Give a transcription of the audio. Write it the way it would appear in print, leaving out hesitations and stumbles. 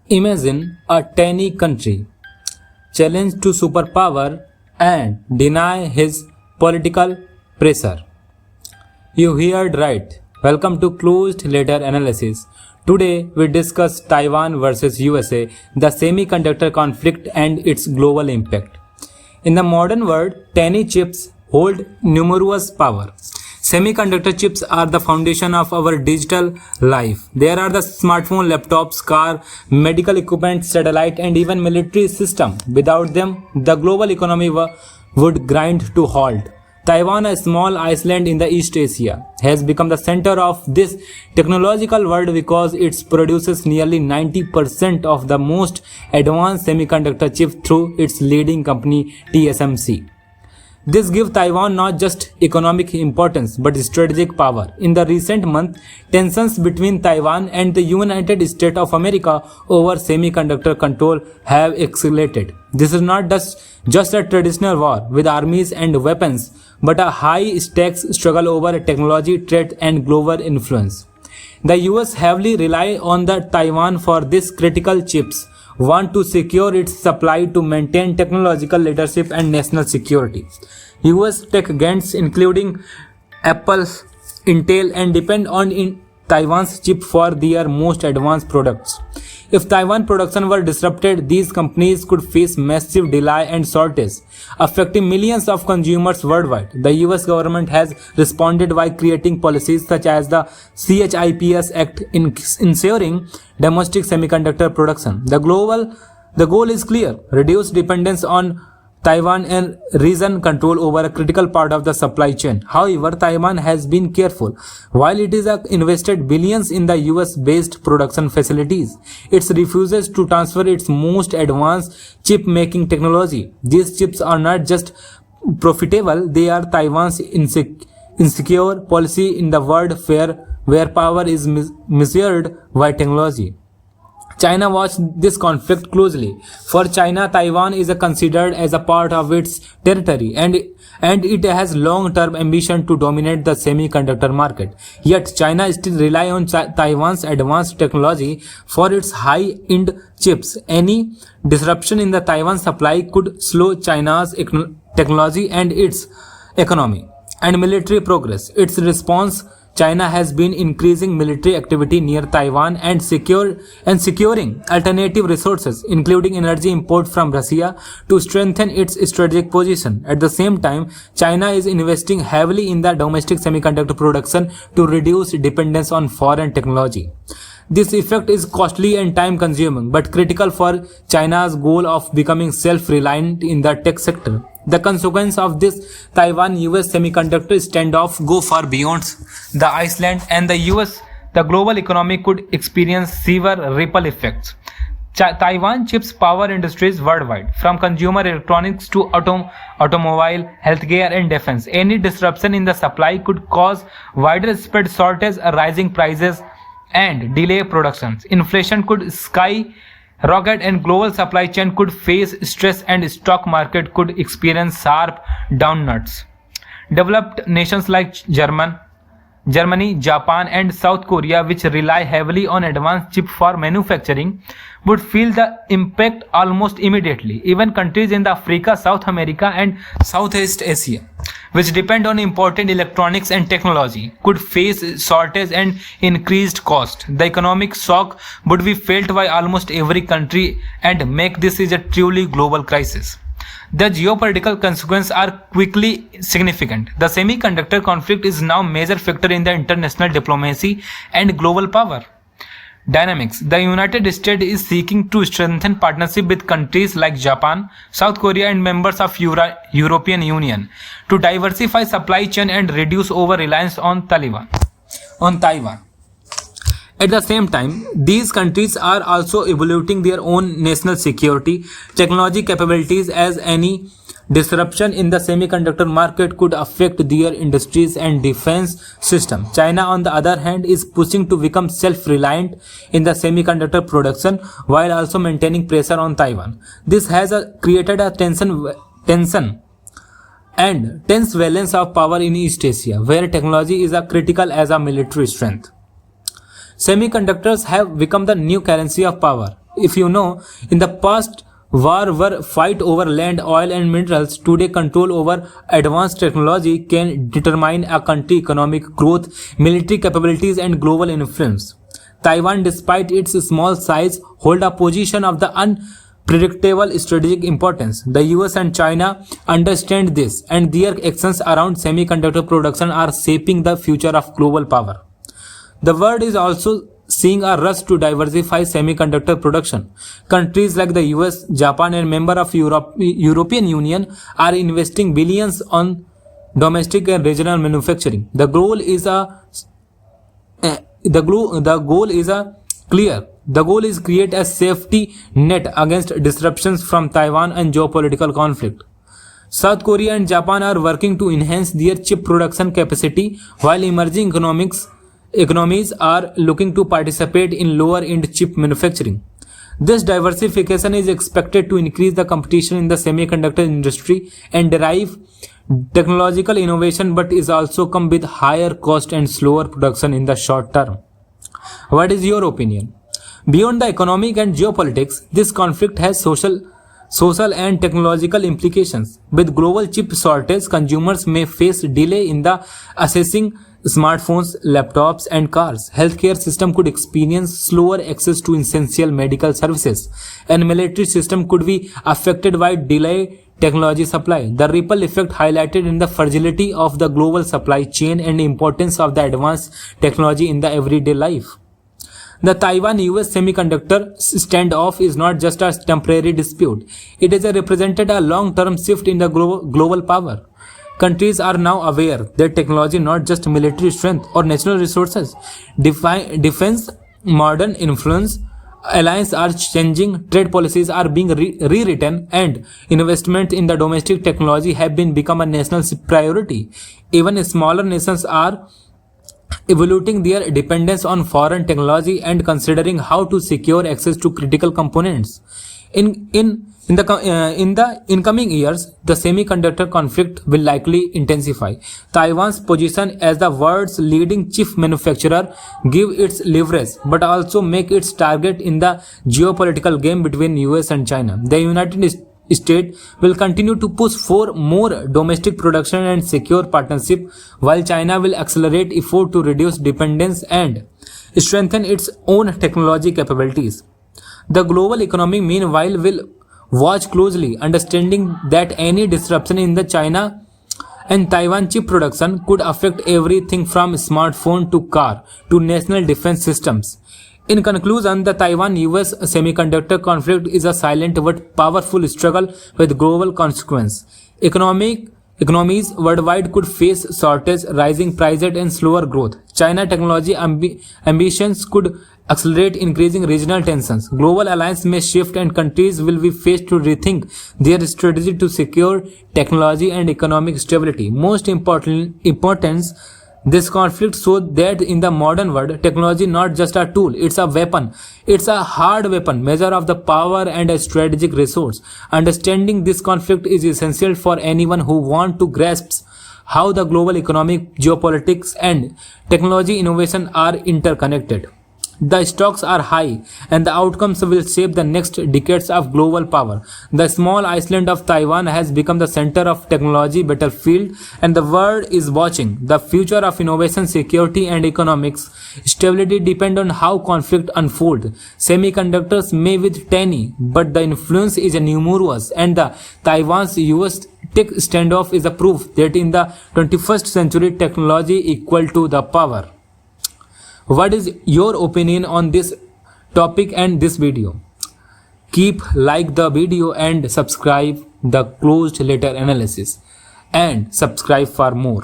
Imagine a tiny country challenged to superpower and deny his political pressure. You heard right. Welcome to Closed Letter Analysis. Today we discuss Taiwan versus USA, the semiconductor conflict and its global impact. In the modern world, tiny chips hold numerous power. Semiconductor chips are the foundation of our digital life. There are the smartphone, laptops, car, medical equipment, satellite, and even military system. Without them, the global economy would grind to halt. Taiwan, a small island in the East Asia, has become the center of this technological world because it produces nearly 90% of the most advanced semiconductor chips through its leading company TSMC. This gives Taiwan not just economic importance but strategic power. In the recent month, tensions between Taiwan and the United States of America over semiconductor control have escalated. This is not just a traditional war with armies and weapons, but a high-stakes struggle over technology, trade, and global influence. The US heavily rely on the Taiwan for these critical chips, want to secure its supply to maintain technological leadership and national security. US tech giants including Apple, Intel and depend on Taiwan's chip for their most advanced products. If Taiwan production were disrupted, these companies could face massive delay and shortage, affecting millions of consumers worldwide. The US government has responded by creating policies such as the CHIPS Act ensuring domestic semiconductor production. The goal is clear: reduce dependence on Taiwan and region control over a critical part of the supply chain. However, Taiwan has been careful. While it is invested billions in the US-based production facilities, it refuses to transfer its most advanced chip-making technology. These chips are not just profitable, they are Taiwan's insecure policy in the world where power is measured by technology. China watched this conflict closely. For China, Taiwan is considered as a part of its territory and it has long-term ambition to dominate the semiconductor market. Yet, China still relies on Taiwan's advanced technology for its high-end chips. Any disruption in the Taiwan supply could slow China's technology and its economy and military progress. Its response: China has been increasing military activity near Taiwan and securing alternative resources, including energy import from Russia, to strengthen its strategic position. At the same time, China is investing heavily in the domestic semiconductor production to reduce dependence on foreign technology. This effect is costly and time-consuming, but critical for China's goal of becoming self-reliant in the tech sector. The consequence of this Taiwan-US semiconductor standoff go far beyond the Iceland and the US. The global economy could experience severe ripple effects. Taiwan chips power industries worldwide, from consumer electronics to automobile, healthcare and defense. Any disruption in the supply could cause widespread shortage, rising prices and delay productions. Inflation could skyrocket and global supply chain could face stress and stock market could experience sharp downturns. Developed nations like Germany, Japan and South Korea, which rely heavily on advanced chip for manufacturing, would feel the impact almost immediately. Even countries in Africa, South America and Southeast Asia, which depend on imported electronics and technology, could face shortage and increased cost. The economic shock would be felt by almost every country and make this is a truly global crisis. The geopolitical consequences are quickly significant. The semiconductor conflict is now a major factor in the international diplomacy and global power dynamics. The United States is seeking to strengthen partnership with countries like Japan, South Korea and members of European Union to diversify supply chain and reduce over-reliance on Taiwan. At the same time, these countries are also evaluating their own national security, technology capabilities, as any disruption in the semiconductor market could affect their industries and defense system. China, on the other hand, is pushing to become self-reliant in the semiconductor production while also maintaining pressure on Taiwan. This has created a tension and tense balance of power in East Asia, where technology is as critical as a military strength. Semiconductors have become the new currency of power. If you know, in the past, war were fight over land, oil and minerals. Today, control over advanced technology can determine a country's economic growth, military capabilities and global influence. Taiwan, despite its small size, hold a position of the unpredictable strategic importance. The US and China understand this, and their actions around semiconductor production are shaping the future of global power. The world is also seeing a rush to diversify semiconductor production. Countries like the US, Japan and member of European Union are investing billions on domestic and regional manufacturing. The goal is clear. The goal is create a safety net against disruptions from Taiwan and geopolitical conflict. South Korea and Japan are working to enhance their chip production capacity, while emerging economies are looking to participate in lower-end chip manufacturing. This diversification is expected to increase the competition in the semiconductor industry and drive technological innovation, but is also come with higher cost and slower production in the short term. What is your opinion? Beyond the economic and geopolitics, this conflict has social and technological implications. With global chip shortage, consumers may face delay in the accessing smartphones, laptops and cars. Healthcare system could experience slower access to essential medical services, and military system could be affected by delayed technology supply. The ripple effect highlighted in the fragility of the global supply chain and importance of the advanced technology in the everyday life. The Taiwan-US semiconductor standoff is not just a temporary dispute. It is represented a long-term shift in the global power. Countries are now aware that technology, not just military strength or national resources, defense, modern influence, alliances are changing, trade policies are being rewritten, and investment in the domestic technology have become a national priority. Even smaller nations are evaluating their dependence on foreign technology and considering how to secure access to critical components. In the incoming years, the semiconductor conflict will likely intensify. Taiwan's position as the world's leading chip manufacturer give its leverage, but also make its target in the geopolitical game between US and China. The United States will continue to push for more domestic production and secure partnership, while China will accelerate effort to reduce dependence and strengthen its own technology capabilities. The global economy, meanwhile, will watch closely, understanding that any disruption in the China and Taiwan chip production could affect everything from smartphone to car to national defense systems. In conclusion, the Taiwan-US semiconductor conflict is a silent but powerful struggle with global consequences. Economies worldwide could face shortage, rising prices and slower growth. China technology ambitions could accelerate, increasing regional tensions. Global alliance may shift and countries will be faced to rethink their strategy to secure technology and economic stability. Most importance, this conflict shows that in the modern world, technology not just a tool, it's a weapon. It's a hard weapon, measure of the power and a strategic resource. Understanding this conflict is essential for anyone who wants to grasp how the global economic, geopolitics and technology innovation are interconnected. The stakes are high, and the outcomes will shape the next decades of global power. The small island of Taiwan has become the center of technology battlefield, and the world is watching. The future of innovation, security, and economics stability depend on how conflict unfolds. Semiconductors may be tiny, but the influence is numerous, and the Taiwan's US tech standoff is a proof that in the 21st century, technology equal to the power. What is your opinion on this topic and this video? Keep like the video and subscribe the closed letter analysis and subscribe for more.